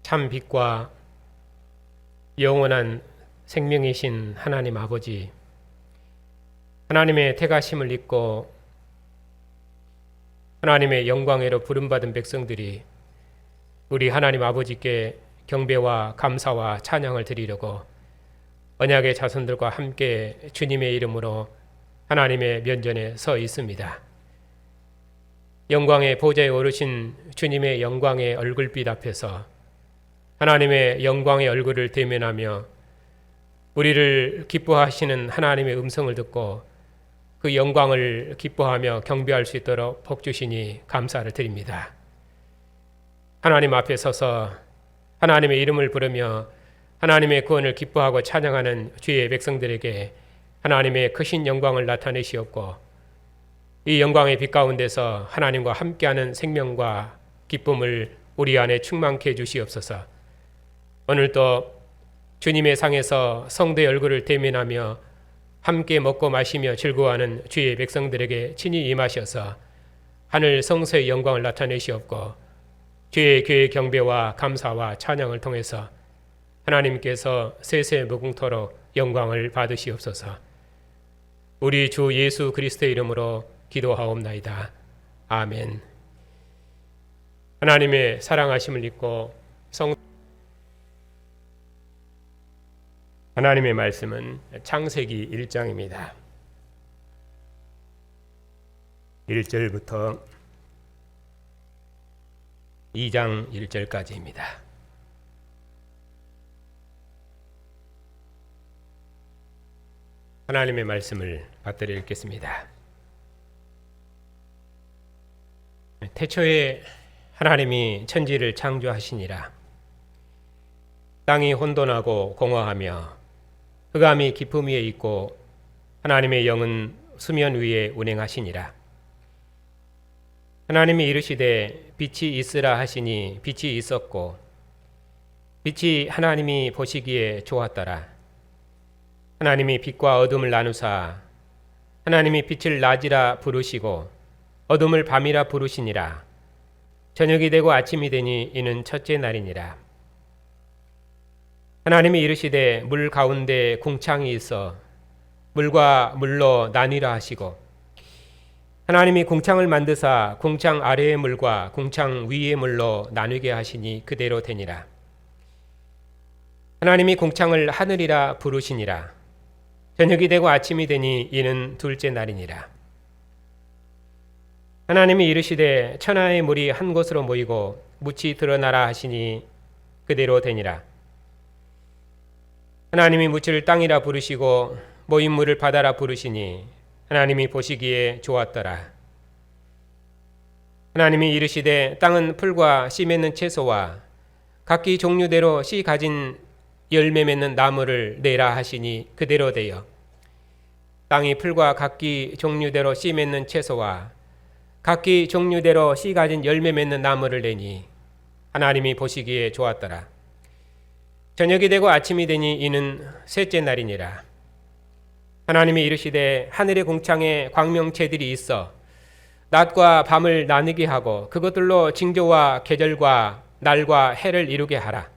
참 빛과 영원한 생명이신 하나님 아버지, 하나님의 택하심을 믿고 하나님의 영광으로 부름받은 백성들이 우리 하나님 아버지께 경배와 감사와 찬양을 드리려고 언약의 자손들과 함께 주님의 이름으로 하나님의 면전에 서 있습니다. 영광의 보좌에 오르신 주님의 영광의 얼굴빛 앞에서 하나님의 영광의 얼굴을 대면하며 우리를 기뻐하시는 하나님의 음성을 듣고 그 영광을 기뻐하며 경배할 수 있도록 복 주시니 감사를 드립니다. 하나님 앞에 서서 하나님의 이름을 부르며 하나님의 구원을 기뻐하고 찬양하는 주의 백성들에게 하나님의 크신 영광을 나타내시옵고 이 영광의 빛 가운데서 하나님과 함께하는 생명과 기쁨을 우리 안에 충만케 해주시옵소서. 오늘도 주님의 상에서 성도의 얼굴을 대면하며 함께 먹고 마시며 즐거워하는 주의 백성들에게 친히 임하셔서 하늘 성소의 영광을 나타내시옵고 주의 교회 경배와 감사와 찬양을 통해서 하나님께서 세세 무궁토록 영광을 받으시옵소서. 우리 주 예수 그리스도의 이름으로 기도하옵나이다. 아멘. 하나님의 사랑하심을 믿고 하나님의 말씀은 창세기 1장입니다. 1절부터 2장 1절까지입니다. 하나님의 말씀을 받들어 읽겠습니다. 태초에 하나님이 천지를 창조하시니라. 땅이 혼돈하고 공허하며 흑암이 깊음 위에 있고 하나님의 영은 수면 위에 운행하시니라. 하나님이 이르시되 빛이 있으라 하시니 빛이 있었고 빛이 하나님이 보시기에 좋았더라. 하나님이 빛과 어둠을 나누사 하나님이 빛을 낮이라 부르시고 어둠을 밤이라 부르시니라. 저녁이 되고 아침이 되니 이는 첫째 날이니라. 하나님이 이르시되 물 가운데 궁창이 있어 물과 물로 나뉘라 하시고 하나님이 궁창을 만드사 궁창 아래의 물과 궁창 위의 물로 나누게 하시니 그대로 되니라. 하나님이 궁창을 하늘이라 부르시니라. 저녁이 되고 아침이 되니 이는 둘째 날이니라. 하나님이 이르시되 천하의 물이 한 곳으로 모이고 묻이 드러나라 하시니 그대로 되니라. 하나님이 묻을 땅이라 부르시고 모인 물을 바다라 부르시니 하나님이 보시기에 좋았더라. 하나님이 이르시되 땅은 풀과 씨 맺는 채소와 각기 종류대로 씨 가진 열매 맺는 나무를 내라 하시니 그대로 되어 땅이 풀과 각기 종류대로 씨 맺는 채소와 각기 종류대로 씨 가진 열매 맺는 나무를 내니 하나님이 보시기에 좋았더라. 저녁이 되고 아침이 되니 이는 셋째 날이니라. 하나님이 이르시되 하늘의 궁창에 광명체들이 있어 낮과 밤을 나누게 하고 그것들로 징조와 계절과 날과 해를 이루게 하라.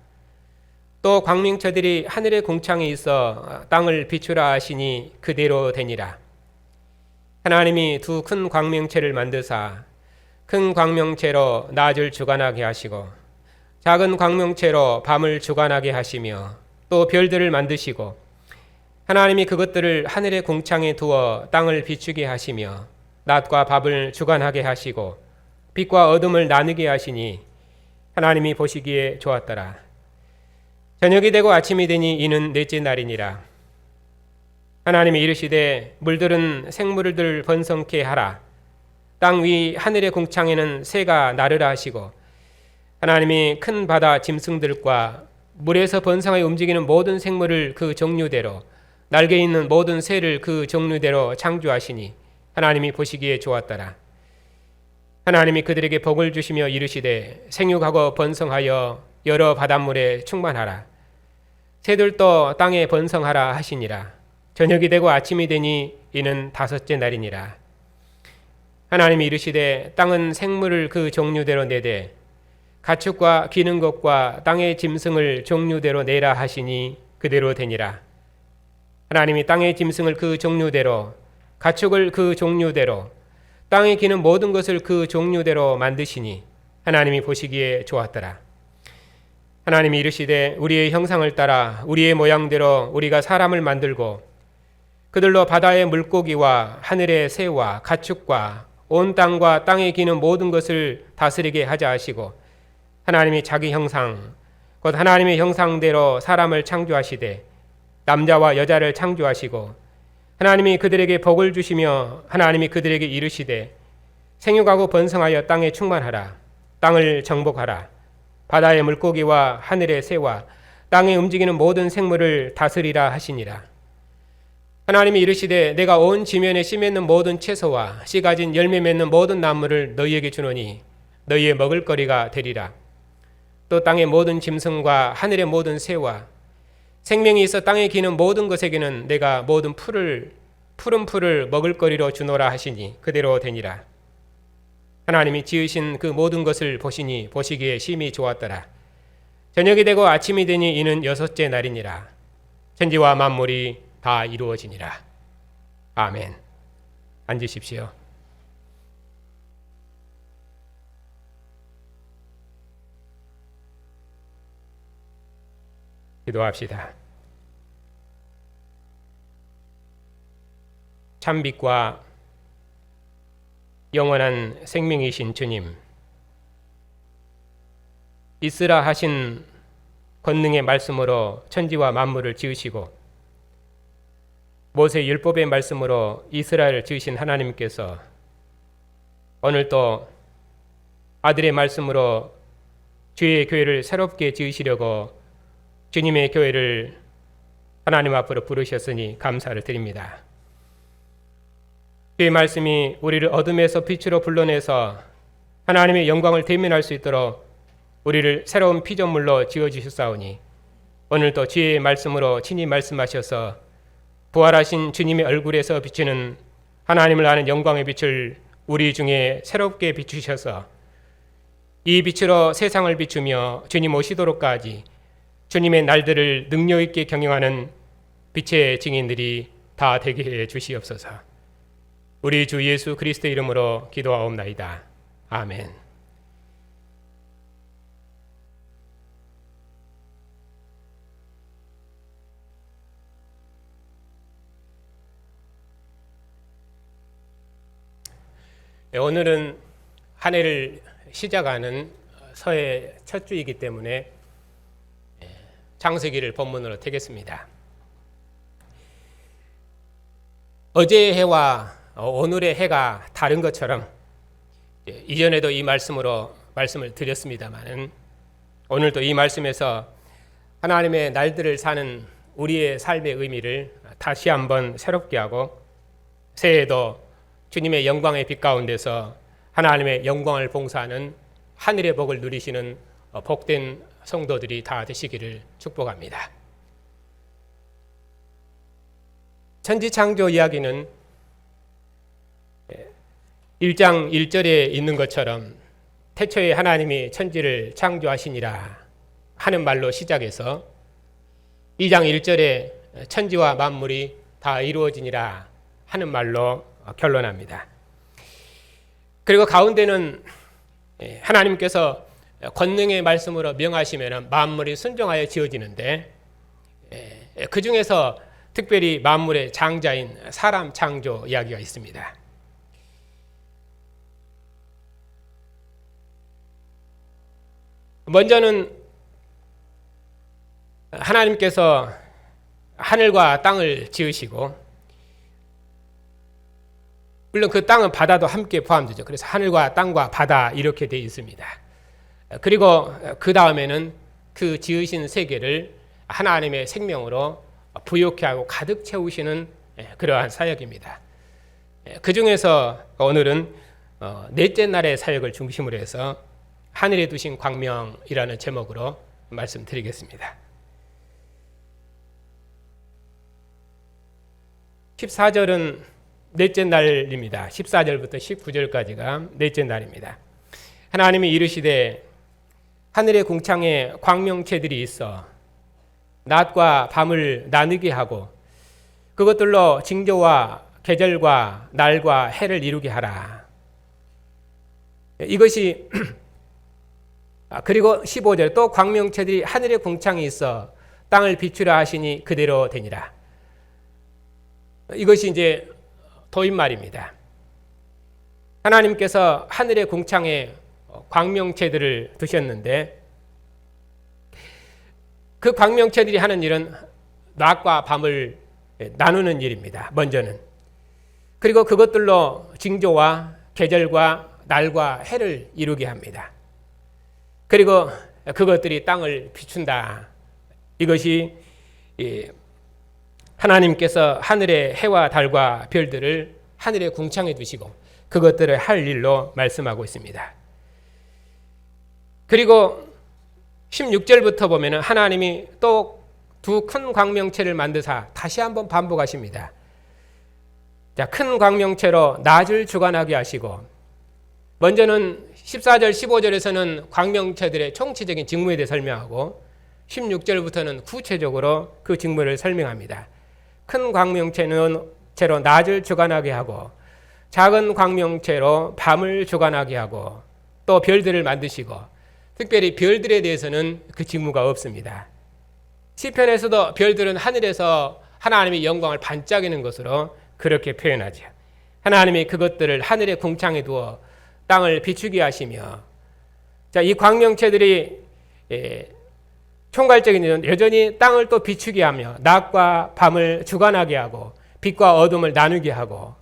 또 광명체들이 하늘의 궁창에 있어 땅을 비추라 하시니 그대로 되니라. 하나님이 두 큰 광명체를 만드사 큰 광명체로 낮을 주관하게 하시고 작은 광명체로 밤을 주관하게 하시며 또 별들을 만드시고 하나님이 그것들을 하늘의 궁창에 두어 땅을 비추게 하시며 낮과 밤을 주관하게 하시고 빛과 어둠을 나누게 하시니 하나님이 보시기에 좋았더라. 저녁이 되고 아침이 되니 이는 넷째 날이니라. 하나님이 이르시되 물들은 생물들 번성케 하라. 땅 위 하늘의 궁창에는 새가 나르라 하시고 하나님이 큰 바다 짐승들과 물에서 번성하여 움직이는 모든 생물을 그 종류대로 날개 있는 모든 새를 그 종류대로 창조하시니 하나님이 보시기에 좋았더라. 하나님이 그들에게 복을 주시며 이르시되 생육하고 번성하여 여러 바닷물에 충만하라. 새들도 땅에 번성하라 하시니라. 저녁이 되고 아침이 되니 이는 다섯째 날이니라. 하나님이 이르시되 땅은 생물을 그 종류대로 내되 가축과 기는 것과 땅의 짐승을 종류대로 내라 하시니 그대로 되니라. 하나님이 땅의 짐승을 그 종류대로, 가축을 그 종류대로, 땅에 기는 모든 것을 그 종류대로 만드시니 하나님이 보시기에 좋았더라. 하나님이 이르시되 우리의 형상을 따라 우리의 모양대로 우리가 사람을 만들고 그들로 바다의 물고기와 하늘의 새와 가축과 온 땅과 땅에 기는 모든 것을 다스리게 하자 하시고, 하나님이 자기 형상 곧 하나님의 형상대로 사람을 창조하시되 남자와 여자를 창조하시고, 하나님이 그들에게 복을 주시며 하나님이 그들에게 이르시되 생육하고 번성하여 땅에 충만하라. 땅을 정복하라. 바다의 물고기와 하늘의 새와 땅에 움직이는 모든 생물을 다스리라 하시니라. 하나님이 이르시되 내가 온 지면에 씨 맺는 모든 채소와 씨 가진 열매 맺는 모든 나무를 너희에게 주노니 너희의 먹을거리가 되리라. 또 땅의 모든 짐승과 하늘의 모든 새와 생명이 있어 땅에 기는 모든 것에게는 내가 모든 푸른 풀을 먹을거리로 주노라 하시니 그대로 되니라. 하나님이 지으신 그 모든 것을 보시니 보시기에 심히 좋았더라. 저녁이 되고 아침이 되니 이는 여섯째 날이니라. 천지와 만물이 다 이루어지니라. 아멘. 앉으십시오. 기도합시다. 참빛과 영원한 생명이신 주님, 있으라 하신 권능의 말씀으로 천지와 만물을 지으시고 모세 율법의 말씀으로 이스라엘을 지으신 하나님께서 오늘 또 아들의 말씀으로 주의 교회를 새롭게 지으시려고 주님의 교회를 하나님 앞으로 부르셨으니 감사를 드립니다. 주의 말씀이 우리를 어둠에서 빛으로 불러내서 하나님의 영광을 대면할 수 있도록 우리를 새로운 피조물로 지어주셨사오니 오늘도 주의 말씀으로 친히 말씀하셔서 부활하신 주님의 얼굴에서 비치는 하나님을 아는 영광의 빛을 우리 중에 새롭게 비추셔서 이 빛으로 세상을 비추며 주님 오시도록까지 주님의 날들을 능력 있게 경영하는 빛의 증인들이 다 되게 해 주시옵소서. 우리 주 예수 그리스도의 이름으로 기도하옵나이다. 아멘. 오늘은 한 해를 시작하는 서해 첫 주이기 때문에 창세기를 본문으로 되겠습니다. 어제의 해와 오늘의 해가 다른 것처럼 이전에도 이 말씀으로 말씀을 드렸습니다만 오늘도 이 말씀에서 하나님의 날들을 사는 우리의 삶의 의미를 다시 한번 새롭게 하고 새해에도 주님의 영광의 빛 가운데서 하나님의 영광을 봉사하는 하늘의 복을 누리시는 복된 성도들이 다 되시기를 축복합니다. 천지창조 이야기는 1장 1절에 있는 것처럼 태초에 하나님이 천지를 창조하시니라 하는 말로 시작해서 2장 1절에 천지와 만물이 다 이루어지니라 하는 말로 결론합니다. 그리고 가운데는 하나님께서 권능의 말씀으로 명하시면 만물이 순종하여 지어지는데 그 중에서 특별히 만물의 장자인 사람 창조 이야기가 있습니다. 먼저는 하나님께서 하늘과 땅을 지으시고 물론 그 땅은 바다도 함께 포함되죠. 그래서 하늘과 땅과 바다 이렇게 되어 있습니다. 그리고 그 다음에는 그 지으신 세계를 하나님의 생명으로 부욕케 하고 가득 채우시는 그러한 사역입니다. 그 중에서 오늘은 넷째 날의 사역을 중심으로 해서 하늘에 두신 광명이라는 제목으로 말씀드리겠습니다. 14절은 넷째 날입니다. 14절부터 19절까지가 넷째 날입니다. 하나님이 이르시되 하늘의 궁창에 광명체들이 있어 낮과 밤을 나누게 하고 그것들로 징조와 계절과 날과 해를 이루게 하라. 이것이 그리고 15절 또 광명체들이 하늘의 궁창에 있어 땅을 비추라 하시니 그대로 되니라. 이것이 이제 도입말입니다. 하나님께서 하늘의 궁창에 광명체들을 두셨는데 그 광명체들이 하는 일은 낮과 밤을 나누는 일입니다. 먼저는. 그리고 그것들로 징조와 계절과 날과 해를 이루게 합니다. 그리고 그것들이 땅을 비춘다. 이것이 하나님께서 하늘의 해와 달과 별들을 하늘의 궁창에 두시고 그것들을 할 일로 말씀하고 있습니다. 그리고 16절부터 보면 하나님이 또 두 큰 광명체를 만드사 다시 한번 반복하십니다. 자, 큰 광명체로 낮을 주관하게 하시고 먼저는 14절 15절에서는 광명체들의 총체적인 직무에 대해 설명하고 16절부터는 구체적으로 그 직무를 설명합니다. 큰 광명체는 채로 낮을 주관하게 하고 작은 광명체로 밤을 주관하게 하고 또 별들을 만드시고 특별히 별들에 대해서는 그 직무가 없습니다. 시편에서도 별들은 하늘에서 하나님의 영광을 반짝이는 것으로 그렇게 표현하죠. 하나님이 그것들을 하늘의 궁창에 두어 땅을 비추게 하시며 자, 이 광명체들이 총괄적인 일은 여전히 땅을 또 비추게 하며 낮과 밤을 주관하게 하고 빛과 어둠을 나누게 하고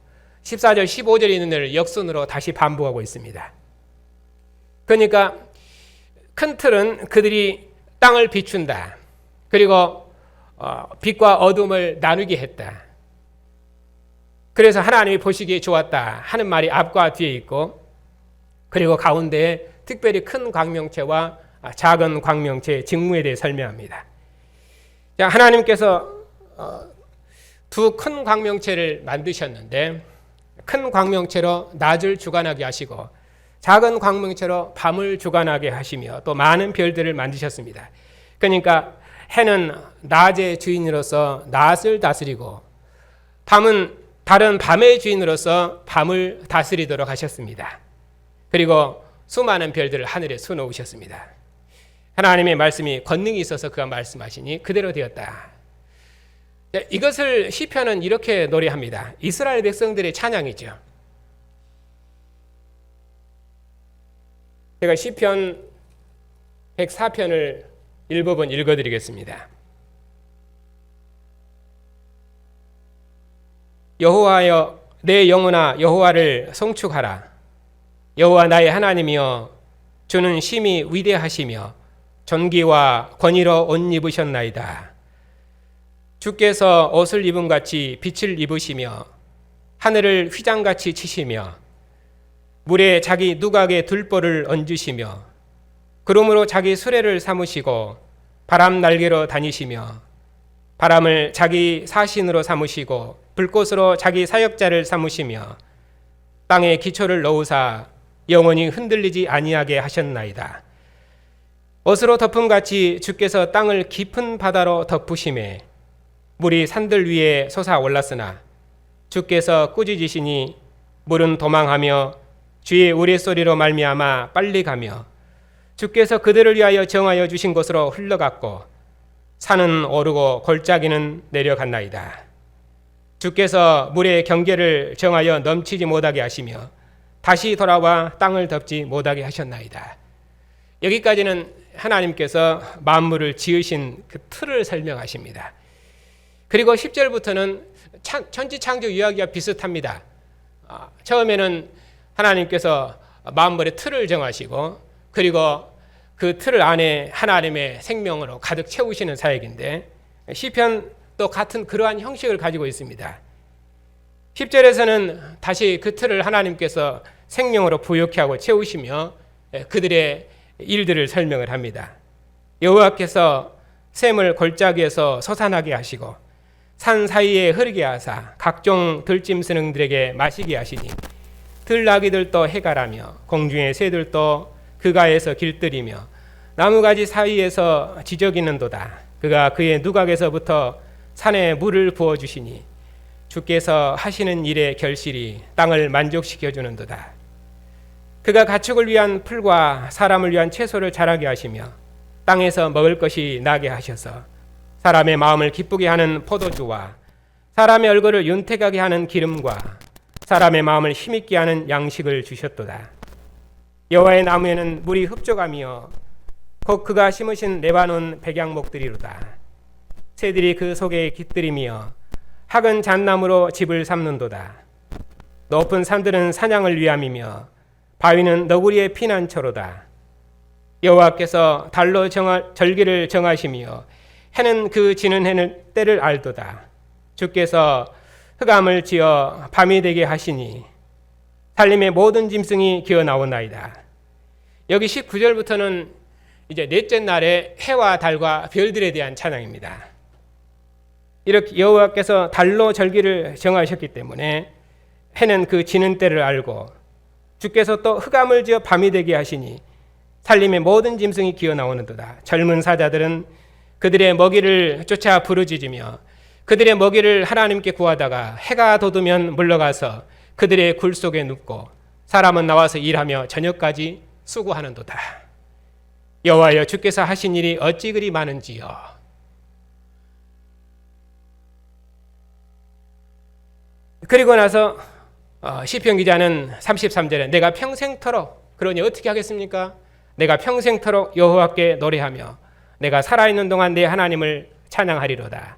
14절 15절에 있는 데를 역순으로 다시 반복하고 있습니다. 그러니까 큰 틀은 그들이 땅을 비춘다. 그리고 빛과 어둠을 나누게 했다. 그래서 하나님이 보시기에 좋았다 하는 말이 앞과 뒤에 있고 그리고 가운데에 특별히 큰 광명체와 작은 광명체의 직무에 대해 설명합니다. 자, 하나님께서 두 큰 광명체를 만드셨는데 큰 광명체로 낮을 주관하게 하시고 작은 광명체로 밤을 주관하게 하시며 또 많은 별들을 만드셨습니다. 그러니까 해는 낮의 주인으로서 낮을 다스리고 밤은 다른 밤의 주인으로서 밤을 다스리도록 하셨습니다. 그리고 수많은 별들을 하늘에 쏘놓으셨습니다. 하나님의 말씀이 권능이 있어서 그가 말씀하시니 그대로 되었다. 이것을 시편은 이렇게 노래합니다. 이스라엘 백성들의 찬양이죠. 제가 시편 104편을 일부분 읽어드리겠습니다. 여호와여 내 영혼아 여호와를 송축하라. 여호와 나의 하나님이여 주는 심히 위대하시며 존귀와 권위로 옷 입으셨나이다. 주께서 옷을 입은 같이 빛을 입으시며 하늘을 휘장같이 치시며 물에 자기 누각에 들보를 얹으시며 구름으로 자기 수레를 삼으시고 바람 날개로 다니시며 바람을 자기 사신으로 삼으시고 불꽃으로 자기 사역자를 삼으시며 땅에 기초를 넣으사 영원히 흔들리지 아니하게 하셨나이다. 옷으로 덮음같이 주께서 땅을 깊은 바다로 덮으심에 물이 산들 위에 솟아올랐으나 주께서 꾸짖으시니 물은 도망하며 주의 우레소리로 말미암아 빨리 가며 주께서 그들을 위하여 정하여 주신 곳으로 흘러갔고 산은 오르고 골짜기는 내려갔나이다. 주께서 물의 경계를 정하여 넘치지 못하게 하시며 다시 돌아와 땅을 덮지 못하게 하셨나이다. 여기까지는 하나님께서 만물을 지으신 그 틀을 설명하십니다. 그리고 10절부터는 천지창조 이야기와 비슷합니다. 처음에는 하나님께서 만물의 틀을 정하시고 그리고 그 틀 안에 하나님의 생명으로 가득 채우시는 사역인데 시편도 같은 그러한 형식을 가지고 있습니다. 10절에서는 다시 그 틀을 하나님께서 생명으로 부욕케 하고 채우시며 그들의 일들을 설명을 합니다. 여호와께서 샘을 골짜기에서 솟아나게 하시고 산 사이에 흐르게 하사 각종 들짐승들에게 마시게 하시니 들나귀들도 해가라며 공중의 새들도 그가에서 길들이며 나무가지 사이에서 지저귀는도다. 그가 그의 누각에서부터 산에 물을 부어주시니 주께서 하시는 일의 결실이 땅을 만족시켜 주는도다. 그가 가축을 위한 풀과 사람을 위한 채소를 자라게 하시며 땅에서 먹을 것이 나게 하셔서 사람의 마음을 기쁘게 하는 포도주와 사람의 얼굴을 윤택하게 하는 기름과 사람의 마음을 힘있게 하는 양식을 주셨도다. 여호와의 나무에는 물이 흡족하며 곧 그가 심으신 레바논 백양목들이로다. 새들이 그 속에 깃들이며 학은 잣나무로 집을 삼는도다. 높은 산들은 사냥을 위함이며 바위는 너구리의 피난처로다. 여호와께서 달로 절기를 정하시며 해는 그 지는 해는 때를 알도다. 주께서 흑암을 지어 밤이 되게 하시니 살림의 모든 짐승이 기어 나오나이다. 여기 19절부터는 이제 넷째 날에 해와 달과 별들에 대한 찬양입니다. 이렇게 여호와께서 달로 절기를 정하셨기 때문에 해는 그 지는 때를 알고 주께서 또 흑암을 지어 밤이 되게 하시니 살림의 모든 짐승이 기어 나오는도다. 젊은 사자들은 그들의 먹이를 쫓아 부르짖으며 그들의 먹이를 하나님께 구하다가 해가 돋으면 물러가서 그들의 굴 속에 눕고 사람은 나와서 일하며 저녁까지 수고하는도다. 여호와여, 주께서 하신 일이 어찌 그리 많은지요. 그리고 나서 시편 기자는 33절에 내가 평생토록, 그러니 어떻게 하겠습니까? 내가 평생토록 여호와께 노래하며 내가 살아있는 동안 내 하나님을 찬양하리로다.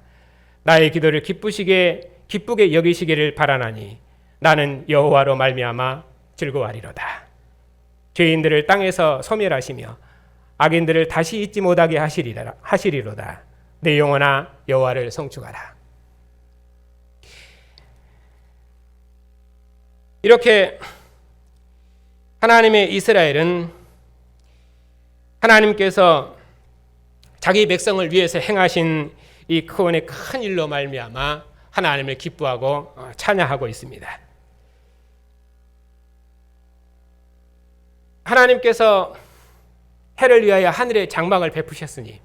나의 기도를 기쁘게 여기시기를 바라나니 나는 여호와로 말미암아 즐거워하리로다. 죄인들을 땅에서 소멸하시며 악인들을 다시 잊지 못하게 하시리로다. 내 영혼아 여호와를 송축하라. 이렇게 하나님의 이스라엘은 하나님께서 자기 백성을 위해서 행하신 이 구원의 큰 일로 말미암아 하나님을 기뻐하고 찬양하고 있습니다. 하나님께서 해를 위하여 하늘의 장막을 베푸셨으니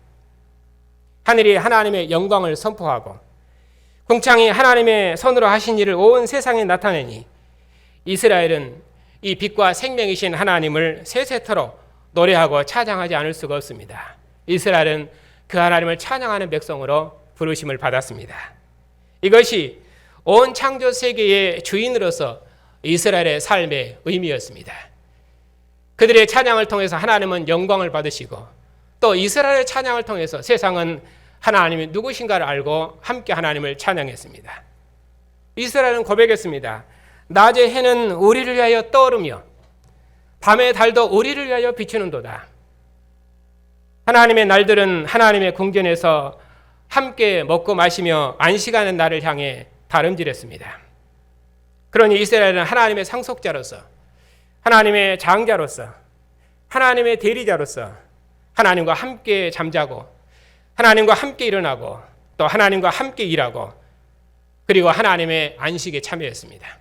하늘이 하나님의 영광을 선포하고 궁창이 하나님의 손으로 하신 일을 온 세상에 나타내니 이스라엘은 이 빛과 생명이신 하나님을 세세토록 노래하고 찬양하지 않을 수가 없습니다. 이스라엘은 그 하나님을 찬양하는 백성으로 부르심을 받았습니다. 이것이 온 창조 세계의 주인으로서 이스라엘의 삶의 의미였습니다. 그들의 찬양을 통해서 하나님은 영광을 받으시고 또 이스라엘의 찬양을 통해서 세상은 하나님이 누구신가를 알고 함께 하나님을 찬양했습니다. 이스라엘은 고백했습니다. 낮의 해는 우리를 위하여 떠오르며 밤의 달도 우리를 위하여 비추는도다. 하나님의 날들은 하나님의 궁전에서 함께 먹고 마시며 안식하는 날을 향해 다름질했습니다. 그러니 이스라엘은 하나님의 상속자로서, 하나님의 장자로서, 하나님의 대리자로서 하나님과 함께 잠자고 하나님과 함께 일어나고 또 하나님과 함께 일하고 그리고 하나님의 안식에 참여했습니다.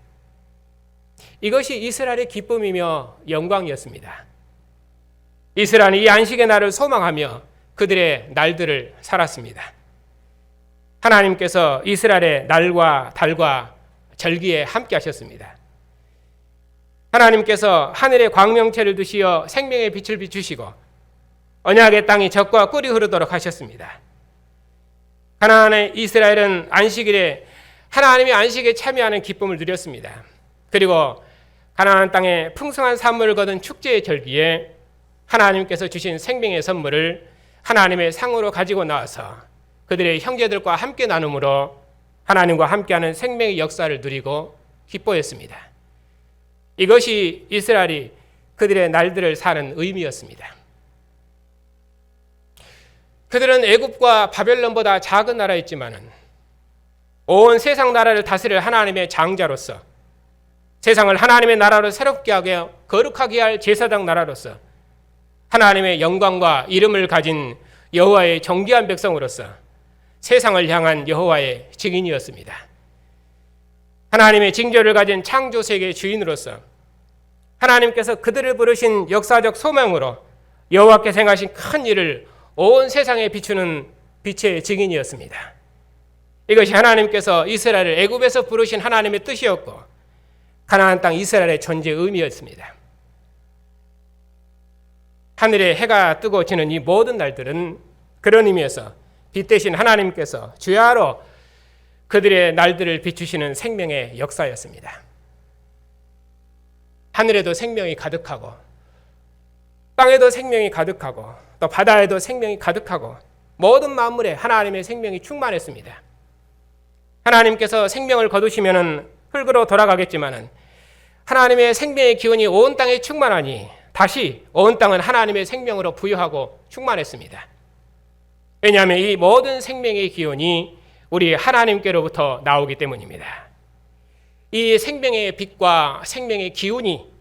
이것이 이스라엘의 기쁨이며 영광이었습니다. 이스라엘은 이 안식의 날을 소망하며 그들의 날들을 살았습니다. 하나님께서 이스라엘의 날과 달과 절기에 함께 하셨습니다. 하나님께서 하늘의 광명체를 두시어 생명의 빛을 비추시고 언약의 땅이 젖과 꿀이 흐르도록 하셨습니다. 가나안의 이스라엘은 안식일에 하나님의 안식에 참여하는 기쁨을 누렸습니다. 그리고 가나안 땅에 풍성한 산물을 거둔 축제의 절기에 하나님께서 주신 생명의 선물을 하나님의 상으로 가지고 나와서 그들의 형제들과 함께 나눔으로 하나님과 함께하는 생명의 역사를 누리고 기뻐했습니다. 이것이 이스라엘이 그들의 날들을 사는 의미였습니다. 그들은 애굽과 바벨론보다 작은 나라였지만은 온 세상 나라를 다스릴 하나님의 장자로서 세상을 하나님의 나라로 새롭게 하게 거룩하게 할 제사장 나라로서 하나님의 영광과 이름을 가진 여호와의 존귀한 백성으로서 세상을 향한 여호와의 증인이었습니다. 하나님의 징조를 가진 창조 세계의 주인으로서 하나님께서 그들을 부르신 역사적 소명으로 여호와께서 행하신 큰 일을 온 세상에 비추는 빛의 증인이었습니다. 이것이 하나님께서 이스라엘을 애굽에서 부르신 하나님의 뜻이었고 가나안 땅 이스라엘의 존재의 의미였습니다. 하늘에 해가 뜨고 지는 이 모든 날들은 그런 의미에서 빛 대신 하나님께서 주야로 그들의 날들을 비추시는 생명의 역사였습니다. 하늘에도 생명이 가득하고 땅에도 생명이 가득하고 또 바다에도 생명이 가득하고 모든 만물에 하나님의 생명이 충만했습니다. 하나님께서 생명을 거두시면 흙으로 돌아가겠지만 하나님의 생명의 기운이 온 땅에 충만하니 다시 온 땅은 하나님의 생명으로 부유하고 충만했습니다. 왜냐하면 이 모든 생명의 기운이 우리 하나님께로부터 나오기 때문입니다. 이 생명의 빛과 생명의 기운이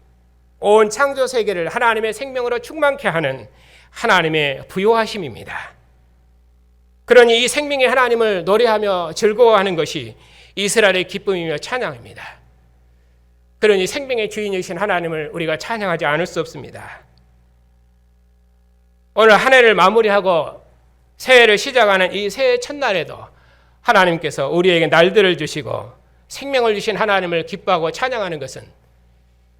온 창조 세계를 하나님의 생명으로 충만케 하는 하나님의 부요하심입니다. 그러니 이 생명의 하나님을 노래하며 즐거워하는 것이 이스라엘의 기쁨이며 찬양입니다. 그러니 생명의 주인이신 하나님을 우리가 찬양하지 않을 수 없습니다. 오늘 한 해를 마무리하고 새해를 시작하는 이 새해 첫날에도 하나님께서 우리에게 날들을 주시고 생명을 주신 하나님을 기뻐하고 찬양하는 것은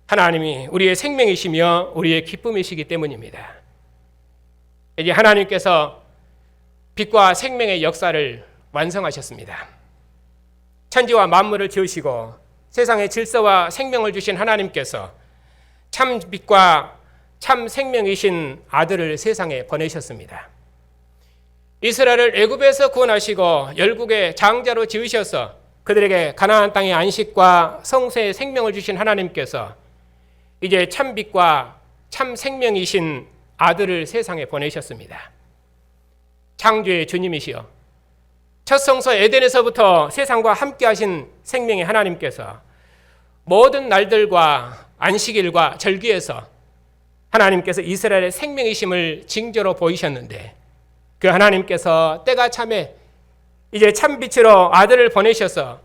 하나님이 우리의 생명이시며 우리의 기쁨이시기 때문입니다. 이제 하나님께서 빛과 생명의 역사를 완성하셨습니다. 천지와 만물을 지으시고 세상의 질서와 생명을 주신 하나님께서 참 빛과 참 생명이신 아들을 세상에 보내셨습니다. 이스라엘을 애굽에서 구원하시고 열국의 장자로 지으셔서 그들에게 가나안 땅의 안식과 성소의 생명을 주신 하나님께서 이제 참 빛과 참 생명이신 아들을 세상에 보내셨습니다. 창조의 주님이시여 첫 성소 에덴에서부터 세상과 함께 하신 생명의 하나님께서 모든 날들과 안식일과 절기에서 하나님께서 이스라엘의 생명이심을 징조로 보이셨는데 그 하나님께서 때가 참에 이제 참빛으로 아들을 보내셔서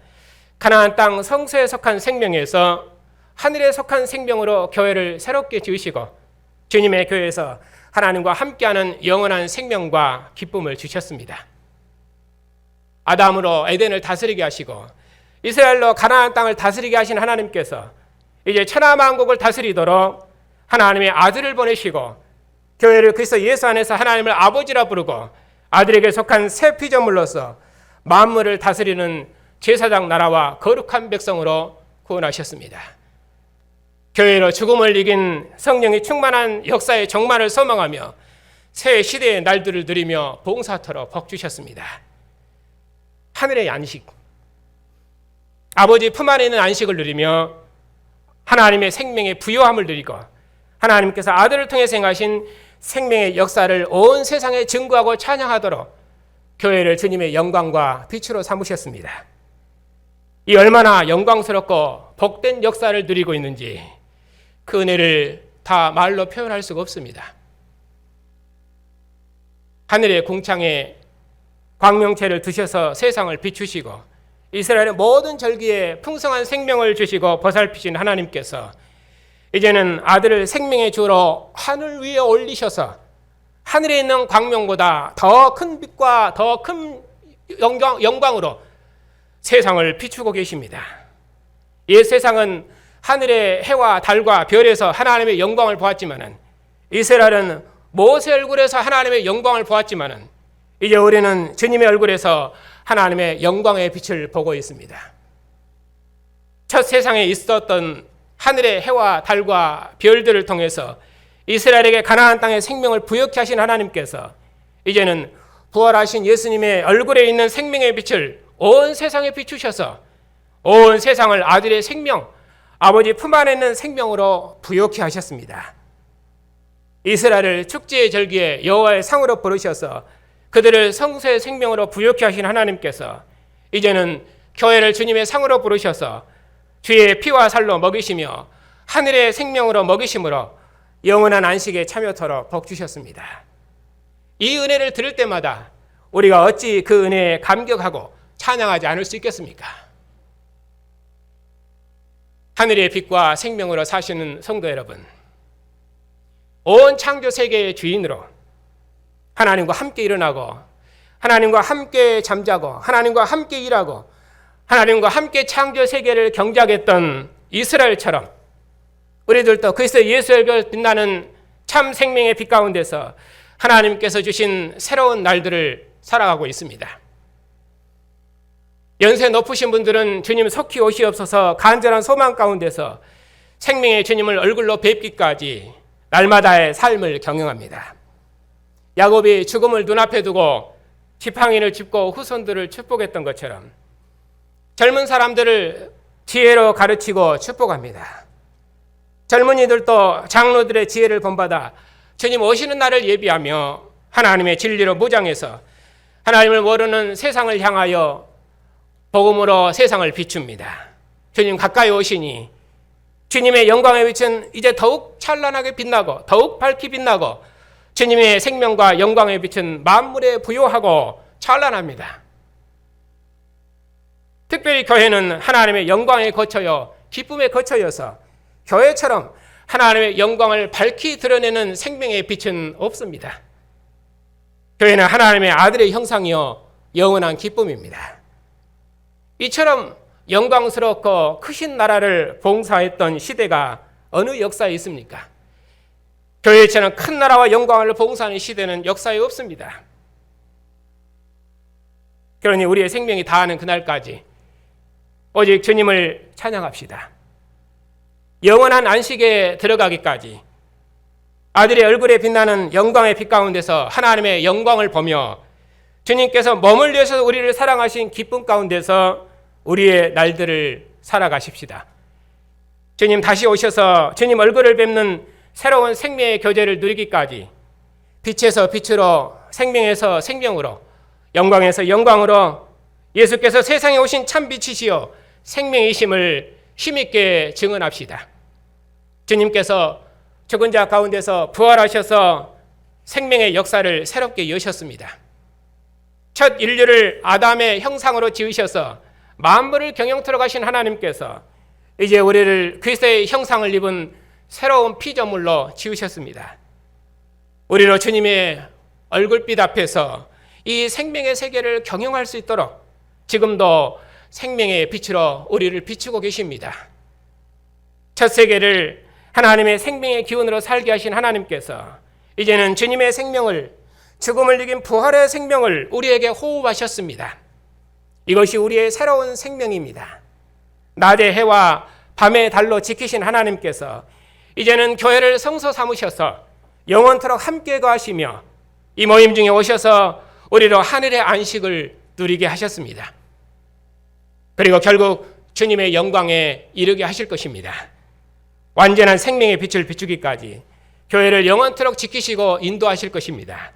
가나안 땅 성소에 속한 생명에서 하늘에 속한 생명으로 교회를 새롭게 지으시고 주님의 교회에서 하나님과 함께하는 영원한 생명과 기쁨을 주셨습니다. 아담으로 에덴을 다스리게 하시고 이스라엘로 가나안 땅을 다스리게 하신 하나님께서 이제 천하만국을 다스리도록 하나님의 아들을 보내시고 교회를 그리스도 예수 안에서 하나님을 아버지라 부르고 아들에게 속한 새 피조물로서 만물을 다스리는 제사장 나라와 거룩한 백성으로 구원하셨습니다. 교회로 죽음을 이긴 성령이 충만한 역사의 종말을 소망하며 새 시대의 날들을 누리며 봉사토록 복 주셨습니다. 하늘의 안식, 아버지 품 안에 있는 안식을 누리며 하나님의 생명의 부요함을 누리고 하나님께서 아들을 통해서 행하신 생명의 역사를 온 세상에 증거하고 찬양하도록 교회를 주님의 영광과 빛으로 삼으셨습니다. 이 얼마나 영광스럽고 복된 역사를 누리고 있는지 그 은혜를 다 말로 표현할 수가 없습니다. 하늘의 궁창에 광명체를 두셔서 세상을 비추시고 이스라엘의 모든 절기에 풍성한 생명을 주시고 보살피신 하나님께서 이제는 아들을 생명의 주로 하늘 위에 올리셔서 하늘에 있는 광명보다 더 큰 빛과 더 큰 영광으로 세상을 비추고 계십니다. 이 세상은 하늘의 해와 달과 별에서 하나님의 영광을 보았지만은 이스라엘은 모세 얼굴에서 하나님의 영광을 보았지만은 이제 우리는 주님의 얼굴에서 하나님의 영광의 빛을 보고 있습니다. 첫 세상에 있었던 하늘의 해와 달과 별들을 통해서 이스라엘에게 가나안 땅의 생명을 부여케 하신 하나님께서 이제는 부활하신 예수님의 얼굴에 있는 생명의 빛을 온 세상에 비추셔서 온 세상을 아들의 생명, 아버지 품 안에 있는 생명으로 부여케 하셨습니다. 이스라엘을 축제의 절기에 여호와의 상으로 부르셔서 그들을 성소의 생명으로 부여케 하신 하나님께서 이제는 교회를 주님의 상으로 부르셔서 주의 피와 살로 먹이시며 하늘의 생명으로 먹이심으로 영원한 안식에 참여토록 복 주셨습니다. 이 은혜를 들을 때마다 우리가 어찌 그 은혜에 감격하고 찬양하지 않을 수 있겠습니까? 하늘의 빛과 생명으로 사시는 성도 여러분, 온 창조 세계의 주인으로 하나님과 함께 일어나고 하나님과 함께 잠자고 하나님과 함께 일하고 하나님과 함께 창조 세계를 경작했던 이스라엘처럼 우리들도 그리스도 예수의 빛나는 참 생명의 빛 가운데서 하나님께서 주신 새로운 날들을 살아가고 있습니다. 연세 높으신 분들은 주님 속히 오시옵소서 간절한 소망 가운데서 생명의 주님을 얼굴로 뵙기까지 날마다의 삶을 경영합니다. 야곱이 죽음을 눈앞에 두고 지팡이를 짚고 후손들을 축복했던 것처럼 젊은 사람들을 지혜로 가르치고 축복합니다. 젊은이들도 장로들의 지혜를 본받아 주님 오시는 날을 예비하며 하나님의 진리로 무장해서 하나님을 모르는 세상을 향하여 복음으로 세상을 비춥니다. 주님 가까이 오시니 주님의 영광의 빛은 이제 더욱 찬란하게 빛나고 더욱 밝게 빛나고 주님의 생명과 영광의 빛은 만물에 부요하고 찬란합니다. 특별히 교회는 하나님의 영광에 거쳐요 기쁨에 거쳐여서 교회처럼 하나님의 영광을 밝히 드러내는 생명의 빛은 없습니다. 교회는 하나님의 아들의 형상이요 영원한 기쁨입니다. 이처럼 영광스럽고 크신 나라를 봉사했던 시대가 어느 역사에 있습니까? 교회처럼 큰 나라와 영광을 봉사하는 시대는 역사에 없습니다. 그러니 우리의 생명이 다하는 그날까지 오직 주님을 찬양합시다. 영원한 안식에 들어가기까지 아들의 얼굴에 빛나는 영광의 빛 가운데서 하나님의 영광을 보며 주님께서 머물려서 우리를 사랑하신 기쁨 가운데서 우리의 날들을 살아가십시다. 주님 다시 오셔서 주님 얼굴을 뵙는 새로운 생명의 교제를 누리기까지 빛에서 빛으로 생명에서 생명으로 영광에서 영광으로 예수께서 세상에 오신 참 빛이시요 생명이심을 힘있게 증언합시다. 주님께서 죽은 자 가운데서 부활하셔서 생명의 역사를 새롭게 여셨습니다. 첫 인류를 아담의 형상으로 지으셔서 만물을 경영토록 하신 하나님께서 이제 우리를 그리스도의 형상을 입은 새로운 피조물로 지으셨습니다. 우리로 주님의 얼굴빛 앞에서 이 생명의 세계를 경영할 수 있도록 지금도 생명의 빛으로 우리를 비추고 계십니다. 첫 세계를 하나님의 생명의 기운으로 살게 하신 하나님께서 이제는 주님의 생명을 죽음을 이긴 부활의 생명을 우리에게 호흡하셨습니다. 이것이 우리의 새로운 생명입니다. 낮의 해와 밤의 달로 지키신 하나님께서 이제는 교회를 성소 삼으셔서 영원토록 함께 거하시며 이 모임 중에 오셔서 우리로 하늘의 안식을 누리게 하셨습니다. 그리고 결국 주님의 영광에 이르게 하실 것입니다. 완전한 생명의 빛을 비추기까지 교회를 영원토록 지키시고 인도하실 것입니다.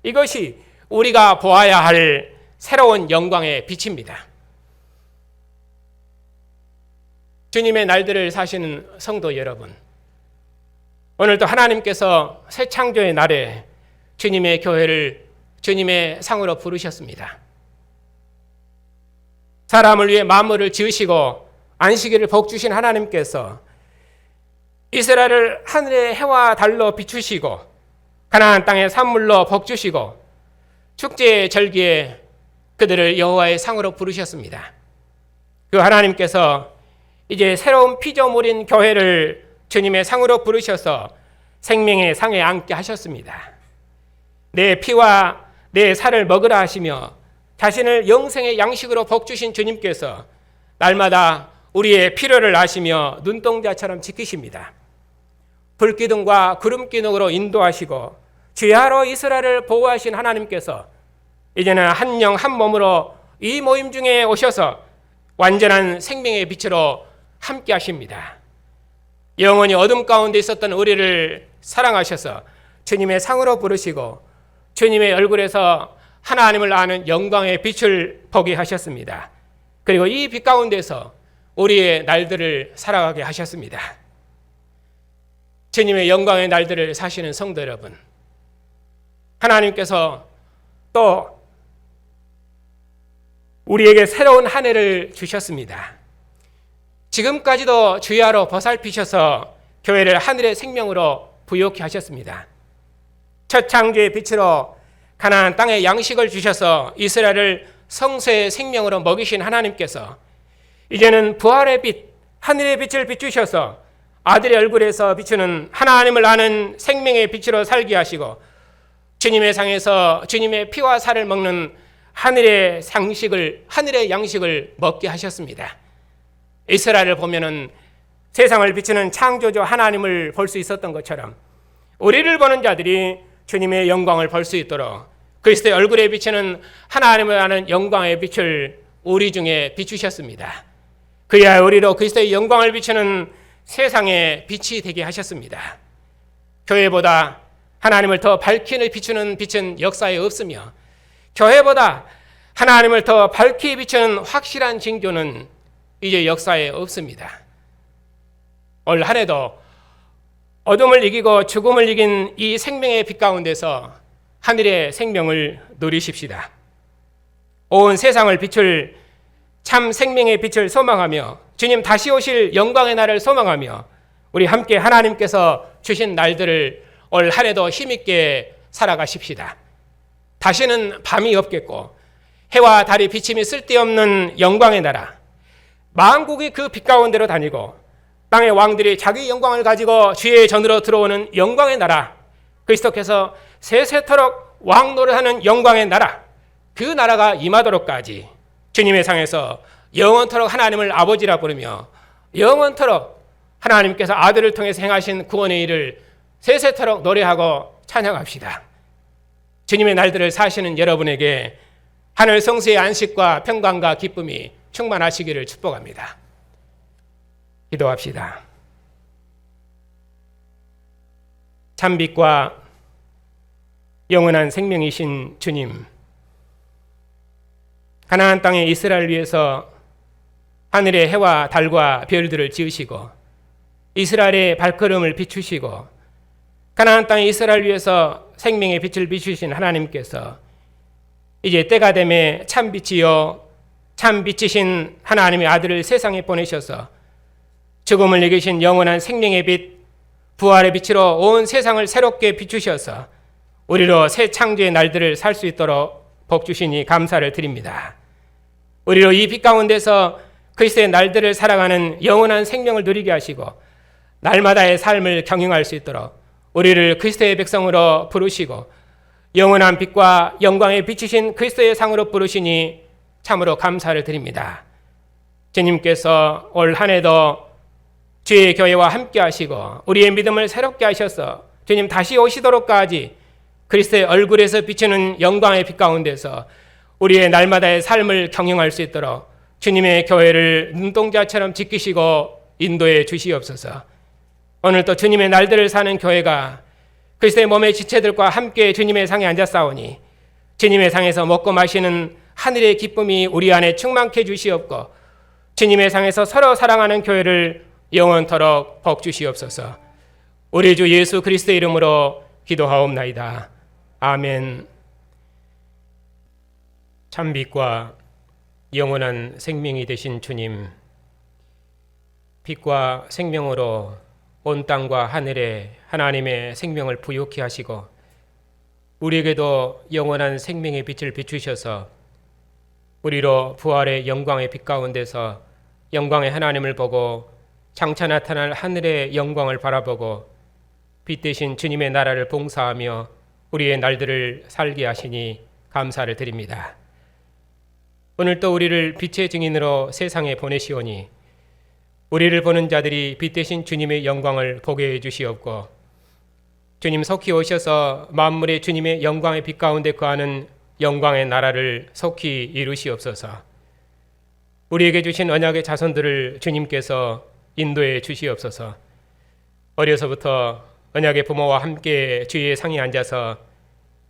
이것이 우리가 보아야 할 새로운 영광의 빛입니다. 주님의 날들을 사시는 성도 여러분, 오늘도 하나님께서 새 창조의 날에 주님의 교회를 주님의 상으로 부르셨습니다. 사람을 위해 만물을 지으시고 안식일을 복주신 하나님께서 이스라엘을 하늘의 해와 달로 비추시고 가나안 땅의 산물로 복주시고 축제의 절기에 그들을 여호와의 상으로 부르셨습니다. 그 하나님께서 이제 새로운 피조물인 교회를 주님의 상으로 부르셔서 생명의 상에 앉게 하셨습니다. 내 피와 내 살을 먹으라 하시며 자신을 영생의 양식으로 복주신 주님께서 날마다 우리의 필요를 아시며 눈동자처럼 지키십니다. 불기둥과 구름기둥으로 인도하시고 주야로 이스라엘을 보호하신 하나님께서 이제는 한 영 한 몸으로 이 모임 중에 오셔서 완전한 생명의 빛으로 함께 하십니다. 영원히 어둠 가운데 있었던 우리를 사랑하셔서 주님의 상으로 부르시고 주님의 얼굴에서 하나님을 아는 영광의 빛을 보게 하셨습니다. 그리고 이 빛 가운데서 우리의 날들을 살아가게 하셨습니다. 주님의 영광의 날들을 사시는 성도 여러분, 하나님께서 또 우리에게 새로운 한 해를 주셨습니다. 지금까지도 주야로 보살피셔서 교회를 하늘의 생명으로 부욕케 하셨습니다. 첫 창조의 빛으로 가나안 땅에 양식을 주셔서 이스라엘을 성소의 생명으로 먹이신 하나님께서 이제는 부활의 빛, 하늘의 빛을 비추셔서 아들의 얼굴에서 비추는 하나님을 아는 생명의 빛으로 살게 하시고 주님의 상에서 주님의 피와 살을 먹는 하늘의 양식을 먹게 하셨습니다. 이스라엘을 보면은 세상을 비추는 창조주 하나님을 볼 수 있었던 것처럼 우리를 보는 자들이 주님의 영광을 볼 수 있도록 그리스도의 얼굴에 비치는 하나님을 아는 영광의 빛을 우리 중에 비추셨습니다. 그야 우리로 그리스도의 영광을 비추는 세상의 빛이 되게 하셨습니다. 교회보다 하나님을 더 밝히 비추는 빛은 역사에 없으며 교회보다 하나님을 더 밝히 비추는 확실한 징조는 이제 역사에 없습니다. 올 한 해도 어둠을 이기고 죽음을 이긴 이 생명의 빛 가운데서 하늘의 생명을 누리십시다. 온 세상을 비출 참 생명의 빛을 소망하며 주님 다시 오실 영광의 날을 소망하며 우리 함께 하나님께서 주신 날들을 올 한 해도 힘있게 살아가십시다. 다시는 밤이 없겠고 해와 달이 비침이 쓸데없는 영광의 나라, 만국이 그 빛 가운데로 다니고 땅의 왕들이 자기 영광을 가지고 주의 전으로 들어오는 영광의 나라, 그리스도께서 세세토록 왕노릇하는 영광의 나라, 그 나라가 임하도록까지 주님의 상에서 영원토록 하나님을 아버지라 부르며 영원토록 하나님께서 아들을 통해서 행하신 구원의 일을 세세토록 노래하고 찬양합시다. 주님의 날들을 사시는 여러분에게 하늘 성수의 안식과 평강과 기쁨이 충만하시기를 축복합니다. 기도합시다. 참빛과 영원한 생명이신 주님, 가나안 땅의 이스라엘을 위해서 하늘의 해와 달과 별들을 지으시고 이스라엘의 발걸음을 비추시고 가나안 땅의 이스라엘을 위해서 생명의 빛을 비추신 하나님께서 이제 때가 되매 참빛이요 참빛이신 하나님의 아들을 세상에 보내셔서 죽음을 이기신 영원한 생명의 빛, 부활의 빛으로 온 세상을 새롭게 비추셔서 우리로 새 창조의 날들을 살 수 있도록 복 주시니 감사를 드립니다. 우리로 이 빛 가운데서 그리스도의 날들을 살아가는 영원한 생명을 누리게 하시고 날마다의 삶을 경영할 수 있도록 우리를 그리스도의 백성으로 부르시고 영원한 빛과 영광에 비치신 그리스도의 상으로 부르시니 참으로 감사를 드립니다. 주님께서 올 한 해도 주의 교회와 함께 하시고 우리의 믿음을 새롭게 하셔서 주님 다시 오시도록까지 그리스도의 얼굴에서 비치는 영광의 빛 가운데서 우리의 날마다의 삶을 경영할 수 있도록 주님의 교회를 눈동자처럼 지키시고 인도해 주시옵소서. 오늘도 주님의 날들을 사는 교회가 그리스도의 몸의 지체들과 함께 주님의 상에 앉았사오니 주님의 상에서 먹고 마시는 하늘의 기쁨이 우리 안에 충만케 주시옵고 주님의 상에서 서로 사랑하는 교회를 영원토록 복 주시옵소서. 우리 주 예수 그리스도의 이름으로 기도하옵나이다. 아멘. 참빛과 영원한 생명이 되신 주님, 빛과 생명으로 온 땅과 하늘에 하나님의 생명을 부욕케 하시고 우리에게도 영원한 생명의 빛을 비추셔서 우리로 부활의 영광의 빛 가운데서 영광의 하나님을 보고 장차 나타날 하늘의 영광을 바라보고 빛 대신 주님의 나라를 봉사하며 우리의 날들을 살게 하시니 감사를 드립니다. 오늘 또 우리를 빛의 증인으로 세상에 보내시오니 우리를 보는 자들이 빛 대신 주님의 영광을 보게 해주시옵고 주님 속히 오셔서 만물의 주님의 영광의 빛 가운데 거하는 영광의 나라를 속히 이루시옵소서. 우리에게 주신 언약의 자손들을 주님께서 인도해 주시옵소서. 어려서부터 언약의 부모와 함께 주의 상에 앉아서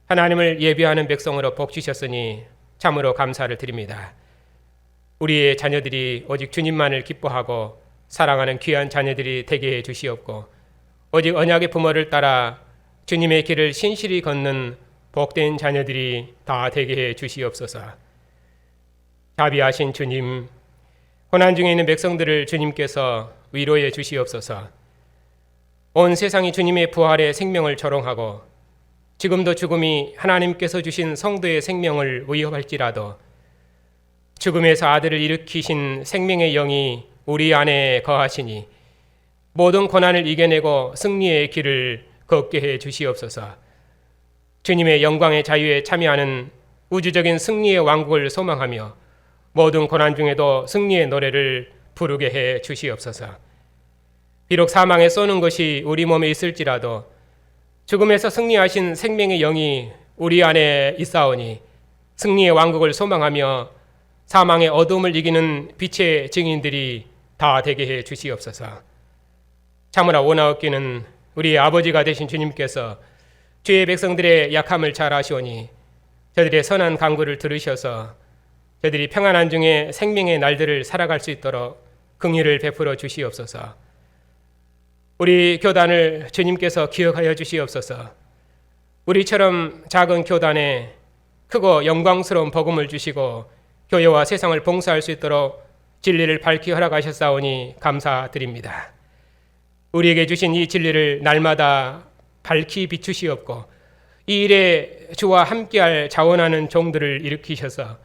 하나님을 예배하는 백성으로 복 주셨으니 참으로 감사를 드립니다. 우리의 자녀들이 오직 주님만을 기뻐하고 사랑하는 귀한 자녀들이 되게 해 주시옵고 오직 언약의 부모를 따라 주님의 길을 신실히 걷는 복된 자녀들이 다 되게 해 주시옵소서. 자비하신 주님, 고난 중에 있는 백성들을 주님께서 위로해 주시옵소서. 온 세상이 주님의 부활의 생명을 조롱하고 지금도 죽음이 하나님께서 주신 성도의 생명을 위협할지라도 죽음에서 아들을 일으키신 생명의 영이 우리 안에 거하시니 모든 고난을 이겨내고 승리의 길을 걷게 해 주시옵소서. 주님의 영광의 자유에 참여하는 우주적인 승리의 왕국을 소망하며 모든 고난 중에도 승리의 노래를 부르게 해 주시옵소서. 비록 사망에 쏘는 것이 우리 몸에 있을지라도 죽음에서 승리하신 생명의 영이 우리 안에 있사오니 승리의 왕국을 소망하며 사망의 어둠을 이기는 빛의 증인들이 다 되게 해 주시옵소서. 참으로 원하옵기는 우리 아버지가 되신 주님께서 주의 백성들의 약함을 잘 아시오니 저들의 선한 간구를 들으셔서 저들이 평안한 중에 생명의 날들을 살아갈 수 있도록 긍휼을 베풀어 주시옵소서. 우리 교단을 주님께서 기억하여 주시옵소서. 우리처럼 작은 교단에 크고 영광스러운 복음을 주시고 교회와 세상을 봉사할 수 있도록 진리를 밝히 허락하셨사오니 감사드립니다. 우리에게 주신 이 진리를 날마다 밝히 비추시옵고 이 일에 주와 함께할 자원하는 종들을 일으키셔서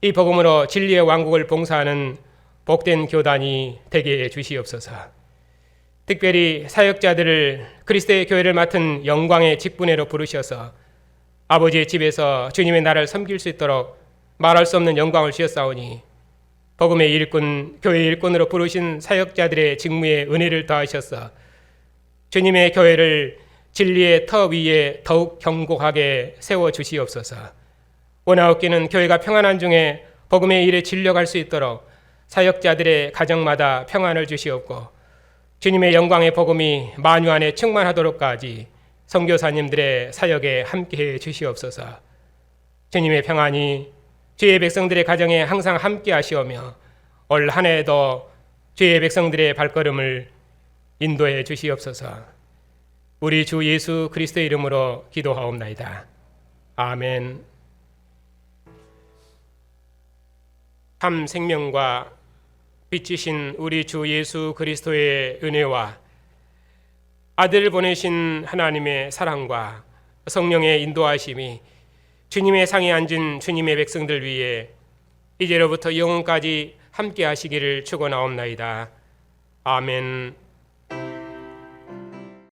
이 복음으로 진리의 왕국을 봉사하는 복된 교단이 되게 해 주시옵소서. 특별히 사역자들을 그리스도의 교회를 맡은 영광의 직분회로 부르셔서 아버지의 집에서 주님의 나라를 섬길 수 있도록 말할 수 없는 영광을 주셨사오니 복음의 일꾼, 교회의 일꾼으로 부르신 사역자들의 직무에 은혜를 더하셔서 주님의 교회를 진리의 터 위에 더욱 견고하게 세워주시옵소서. 원하옵기는 교회가 평안한 중에 복음의 일에 진력할 수 있도록 사역자들의 가정마다 평안을 주시옵고 주님의 영광의 복음이 만유 안에 충만하도록까지 선교사님들의 사역에 함께해 주시옵소서. 주님의 평안이 주의 백성들의 가정에 항상 함께 하시오며 올 한 해에도 주의 백성들의 발걸음을 인도해 주시옵소서. 우리 주 예수 그리스도의 이름으로 기도하옵나이다. 아멘. 참 생명과 빛이신 우리 주 예수 그리스도의 은혜와 아들 보내신 하나님의 사랑과 성령의 인도하심이 주님의 상에 앉은 주님의 백성들 위에 이제로부터 영원까지 함께 하시기를 축원하옵나이다. 아멘.